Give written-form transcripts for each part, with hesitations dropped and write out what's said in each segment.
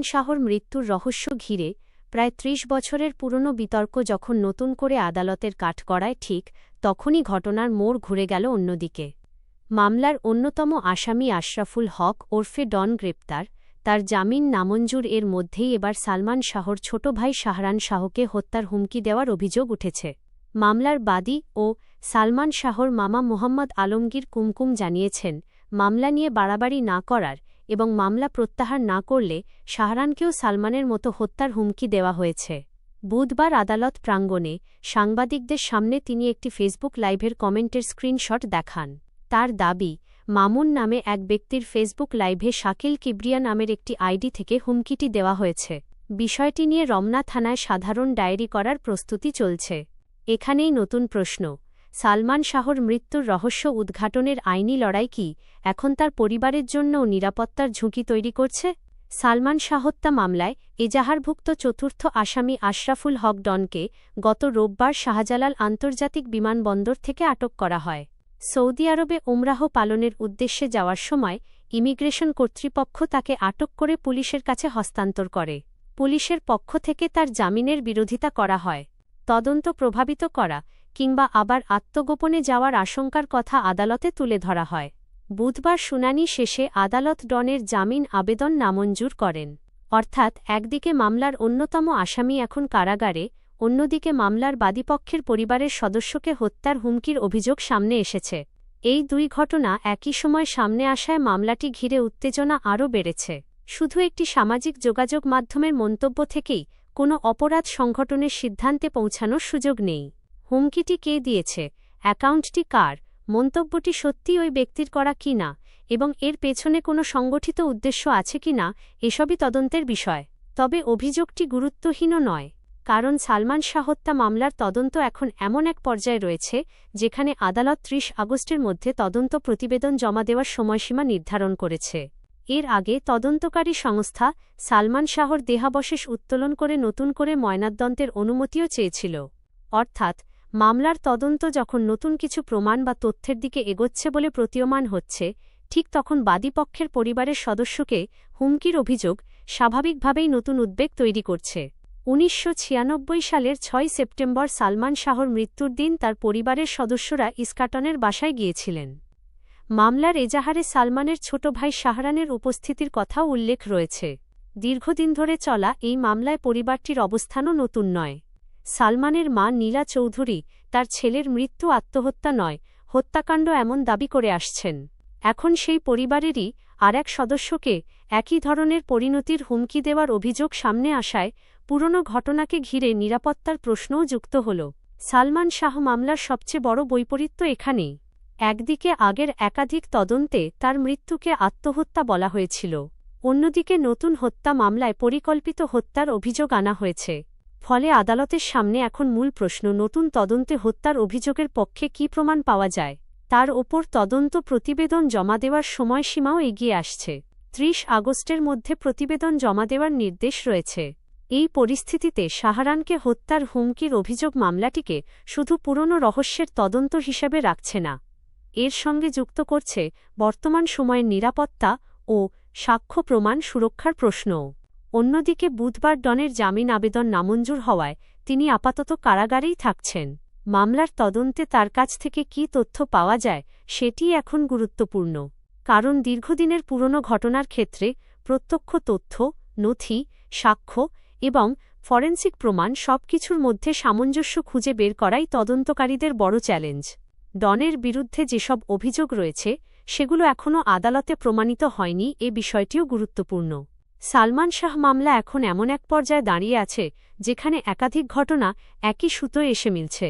সালমান শাহর মৃত্যুর রহস্য ঘিরে প্রায় ৩০ বছরের পুরনো বিতর্ক যখন নতুন করে আদালতের কাঠগড়ায় ঠিক তখনই ঘটনার মোড় ঘুরে গেল অন্যদিকে। মামলার অন্যতম আসামি আশরাফুল হক ওরফে ডন গ্রেপ্তার, তার জামিন নামঞ্জুর। এর মধ্যেই এবার সালমান শাহর ছোট ভাই শাহরান শাহকে হত্যার হুমকি দেওয়ার অভিযোগ উঠেছে। মামলার বাদী ও সালমান শাহর মামা মোহাম্মদ আলমগীর কুমকুম জানিয়েছেন, মামলা নিয়ে বাড়াবাড়ি না করার এবং মামলা প্রত্যাহার না করলে শাহরানকেও সালমানের মতো হত্যার হুমকি দেওয়া হয়েছে। বুধবার আদালত প্রাঙ্গণে সাংবাদিকদের সামনে তিনি একটি ফেসবুক লাইভের কমেন্টের স্ক্রিনশট দেখান। তার দাবি, মামুন নামে এক ব্যক্তির ফেসবুক লাইভে শাকিল কিবরিয়া নামের একটি আইডি থেকে হুমকিটি দেওয়া হয়েছে। বিষয়টি নিয়ে রমনা থানায় সাধারণ ডায়েরি করার প্রস্তুতি চলছে। এখানেই নতুন প্রশ্ন, সালমান শাহর মৃত্যুর রহস্য উদ্ঘাটনের আইনি লড়াই কি এখন তার পরিবারের জন্যও নিরাপত্তার ঝুঁকি তৈরি করছে? সালমান শাহ হত্যা মামলায় এজাহারভুক্ত চতুর্থ আসামি আশরাফুল হক ডনকে গত রোববার শাহজালাল আন্তর্জাতিক বিমানবন্দর থেকে আটক করা হয়। সৌদি আরবে ওমরাহ পালনের উদ্দেশ্যে যাওয়ার সময় ইমিগ্রেশন কর্তৃপক্ষ তাকে আটক করে পুলিশের কাছে হস্তান্তর করে। পুলিশের পক্ষ থেকে তার জামিনের বিরোধিতা করা হয়। তদন্ত প্রভাবিত করা কিংবা আবার আত্মগোপনে যাওয়ার আশঙ্কার কথা আদালতে তুলে ধরা হয়। বুধবার শুনানি শেষে আদালত ডনের জামিন আবেদন নামঞ্জুর করেন। অর্থাৎ একদিকে মামলার অন্যতম আসামি এখন কারাগারে, অন্যদিকে মামলার বাদীপক্ষের পরিবারের সদস্যকে হত্যার হুমকির অভিযোগ সামনে এসেছে। এই দুই ঘটনা একই সময় সামনে আসায় মামলাটি ঘিরে উত্তেজনা আরও বেড়েছে। শুধু একটি সামাজিক যোগাযোগ মাধ্যমের মন্তব্য থেকেই কোনো অপরাধ সংগঠনের সিদ্ধান্তে পৌঁছানোর সুযোগ নেই। হুমকিটি কে দিয়েছে, অ্যাকাউন্টটি কার, মন্তব্যটি সত্যি ওই ব্যক্তির করা কিনা এবং এর পেছনে কোনো সংগঠিত উদ্দেশ্য আছে কিনা এসবই তদন্তের বিষয়। তবে অভিযোগটি গুরুত্বহীনও নয়, কারণ সালমান শাহ হত্যা মামলার তদন্ত এখন এমন এক পর্যায়ে রয়েছে যেখানে আদালত ৩০ আগস্টের মধ্যে তদন্ত প্রতিবেদন জমা দেওয়ার সময়সীমা নির্ধারণ করেছে। এর আগে তদন্তকারী সংস্থা সালমান শাহর দেহাবশেষ উত্তোলন করে নতুন করে ময়নাতদন্তের অনুমতিও চেয়েছিল। অর্থাৎ মামলার তদন্ত যখন নতুন কিছু প্রমাণ বা তথ্যের দিকে এগোচ্ছে বলে প্রতীয়মান হচ্ছে, ঠিক তখন বাদীপক্ষের পরিবারের সদস্যকে হুমকির অভিযোগ স্বাভাবিকভাবেই নতুন উদ্বেগ তৈরি করছে। ১৯৯৬ সালের ৬ সেপ্টেম্বর সালমান শাহর মৃত্যুর দিন তার পরিবারের সদস্যরা ইস্কাটনের বাসায় গিয়েছিলেন। মামলার এজাহারে সালমানের ছোট ভাই শাহরানের উপস্থিতির কথাও উল্লেখ রয়েছে। দীর্ঘদিন ধরে চলা এই মামলায় পরিবারটির অবস্থানও নতুন নয়। সালমানের মা নীলা চৌধুরী তার ছেলের মৃত্যু আত্মহত্যা নয়, হত্যাকাণ্ড এমন দাবি করে আসছেন। এখন সেই পরিবারেরই আর এক সদস্যকে একই ধরনের পরিণতির হুমকি দেওয়ার অভিযোগ সামনে আসায় পুরনো ঘটনাকে ঘিরে নিরাপত্তার প্রশ্নও যুক্ত হল। সালমান শাহ মামলার সবচেয়ে বড় বৈপরীত্য এখানেই। একদিকে আগের একাধিক তদন্তে তার মৃত্যুকে আত্মহত্যা বলা হয়েছিল, অন্যদিকে নতুন হত্যা মামলায় পরিকল্পিত হত্যার অভিযোগ আনা হয়েছে। ফলে আদালতের সামনে এখন মূল প্রশ্ন, নতুন তদন্তে হত্যার অভিযোগের পক্ষে কী প্রমাণ পাওয়া যায়। তার ওপর তদন্ত প্রতিবেদন জমা দেওয়ার সময়সীমাও এগিয়ে আসছে। ৩০ আগস্টের মধ্যে প্রতিবেদন জমা দেওয়ার নির্দেশ রয়েছে। এই পরিস্থিতিতে শাহরানকে হত্যার হুমকির অভিযোগ মামলাটিকে শুধু পুরনো রহস্যের তদন্ত হিসেবে রাখছে না, এর সঙ্গে যুক্ত করছে বর্তমান সময়ের নিরাপত্তা ও সাক্ষ্য প্রমাণ সুরক্ষার প্রশ্নও। অন্যদিকে বুধবার ডনের জামিন আবেদন নামঞ্জুর হওয়ায় তিনি আপাতত কারাগারেই থাকছেন। মামলার তদন্তে তার কাছ থেকে কী তথ্য পাওয়া যায় সেটিই এখন গুরুত্বপূর্ণ, কারণ দীর্ঘদিনের পুরনো ঘটনার ক্ষেত্রে প্রত্যক্ষ তথ্য, নথি, সাক্ষ্য এবং ফরেনসিক প্রমাণ সবকিছুর মধ্যে সামঞ্জস্য খুঁজে বের করাই তদন্তকারীদের বড় চ্যালেঞ্জ। ডনের বিরুদ্ধে যেসব অভিযোগ রয়েছে সেগুলো এখনও আদালতে প্রমাণিত হয়নি, এ বিষয়টিও গুরুত্বপূর্ণ। সালমান শাহ মামলা এখন এমন এক পর্যায়ে দাঁড়িয়ে আছে যেখানে একাধিক ঘটনা একই সুতোয় এসে মিলছে।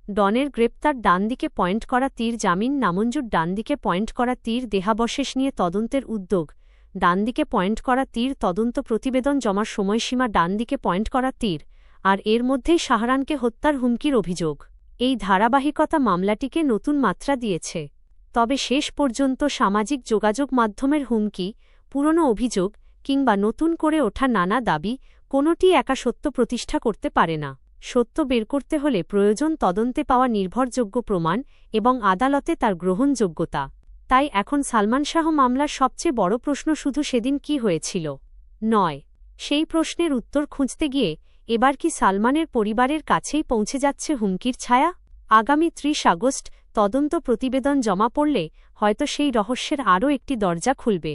ডনের গ্রেপ্তার ডানদিকে পয়েন্ট করা তীর, জামিন নামঞ্জুর ডানদিকে পয়েন্ট করা তীর, দেহাবশেষ নিয়ে তদন্তের উদ্যোগ ডানদিকে পয়েন্ট করা তীর, তদন্ত প্রতিবেদন জমার সময়সীমা ডানদিকে পয়েন্ট করা তীর, আর এর মধ্যেই শাহরানকে হত্যার হুমকির অভিযোগ। এই ধারাবাহিকতা মামলাটিকে নতুন মাত্রা দিয়েছে। তবে শেষ পর্যন্ত সামাজিক যোগাযোগ মাধ্যমের হুমকি, পুরনো অভিযোগ কিংবা নতুন করে ওঠা নানা দাবি কোনোটি একা সত্য প্রতিষ্ঠা করতে পারে না। সত্য বের করতে হলে প্রয়োজন তদন্তে পাওয়া নির্ভরযোগ্য প্রমাণ এবং আদালতে তার গ্রহণযোগ্যতা। তাই এখন সালমান শাহ মামলার সবচেয়ে বড় প্রশ্ন শুধু সেদিন কী হয়েছিল নয়, সেই প্রশ্নের উত্তর খুঁজতে গিয়ে এবার কি সালমানের পরিবারের কাছেই পৌঁছে যাচ্ছে হুমকির ছায়া? আগামী ৩০ আগস্ট তদন্ত প্রতিবেদন জমা পড়লে হয়তো সেই রহস্যের আরও একটি দরজা খুলবে।